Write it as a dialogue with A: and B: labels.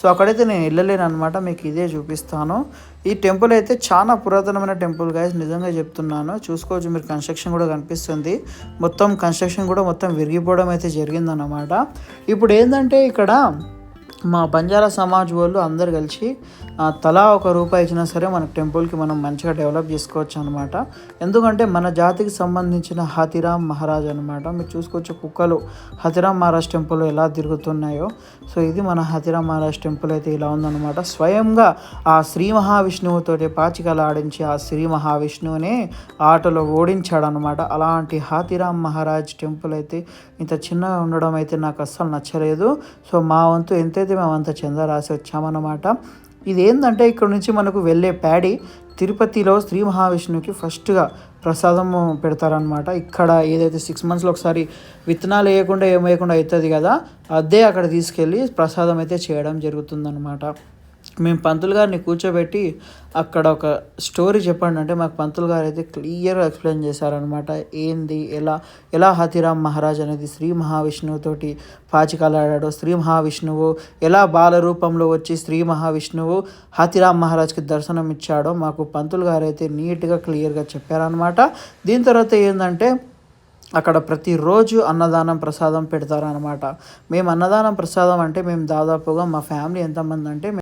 A: So అక్కడైతే నేను వెళ్ళలేను అనమాట, మీకు ఇదే చూపిస్తాను. ఈ టెంపుల్ అయితే చాలా పురాతనమైన టెంపుల్ గైస్, నిజంగా చెప్తున్నాను. చూసుకోవచ్చు మీరు, కన్స్ట్రక్షన్ కూడా కనిపిస్తుంది. మొత్తం కన్స్ట్రక్షన్ కూడా మొత్తం విరిగిపోవడం అయితే జరిగిందన్నమాట. ఇప్పుడు ఏంటంటే ఇక్కడ మా బంజారా సమాజ్ వాళ్ళు అందరు కలిసి తలా ₹1 ఇచ్చినా సరే మన టెంపుల్కి మనం మంచిగా డెవలప్ చేసుకోవచ్చు అనమాట. ఎందుకంటే మన జాతికి సంబంధించిన హాతిరామ్ మహారాజ్ అనమాట. మీరు చూసుకోవచ్చు కుక్కలు హాతిరామ్ మహారాజ్ టెంపుల్ ఎలా తిరుగుతున్నాయో. సో ఇది మన హాతిరామ్ మహారాజ్ టెంపుల్ అయితే ఇలా ఉందన్నమాట. స్వయంగా ఆ శ్రీ మహావిష్ణువుతోటి పాచికలు ఆడించి ఆ శ్రీ మహావిష్ణువునే ఆటలో ఓడించాడు అనమాట. అలాంటి హాతిరామ్ మహారాజ్ టెంపుల్ అయితే ఇంత చిన్నగా ఉండడం అయితే నాకు అస్సలు నచ్చలేదు. సో మా వంతు ఎంతైతే మేము అంత చందా రాసి వచ్చామన్నమాట. ఇది ఏంటంటే ఇక్కడ నుంచి మనకు వెళ్ళే ప్యాడీ తిరుపతిలో శ్రీ మహావిష్ణువుకి ఫస్ట్గా ప్రసాదము పెడతారనమాట. ఇక్కడ ఏదైతే 6 monthsలో ఒకసారి విత్తనాలు వేయకుండా ఏం వేయకుండా అవుతుంది కదా, అదే అక్కడ తీసుకెళ్ళి ప్రసాదం అయితే చేయడం జరుగుతుందన్నమాట. మేము పంతులు గారిని కూర్చోబెట్టి అక్కడ ఒక స్టోరీ చెప్పండి అంటే మాకు పంతులు గారు అయితే క్లియర్గా ఎక్స్ప్లెయిన్ చేశారనమాట. ఏంది ఎలా హాతిరామ్ మహారాజ్ అనేది శ్రీ మహావిష్ణువుతోటి పాచికలాడాడు, శ్రీ మహావిష్ణువు ఎలా బాల రూపంలో వచ్చి శ్రీ మహావిష్ణువు హాతిరామ్ మహారాజ్కి దర్శనం ఇచ్చాడో మాకు పంతులు గారు అయితే నీట్గా క్లియర్గా చెప్పారనమాట. దీని తర్వాత ఏంటంటే అక్కడ ప్రతిరోజు అన్నదానం ప్రసాదం పెడతారనమాట. మేము అన్నదానం ప్రసాదం అంటే మేము దాదాపుగా మా ఫ్యామిలీ ఎంతమంది అంటే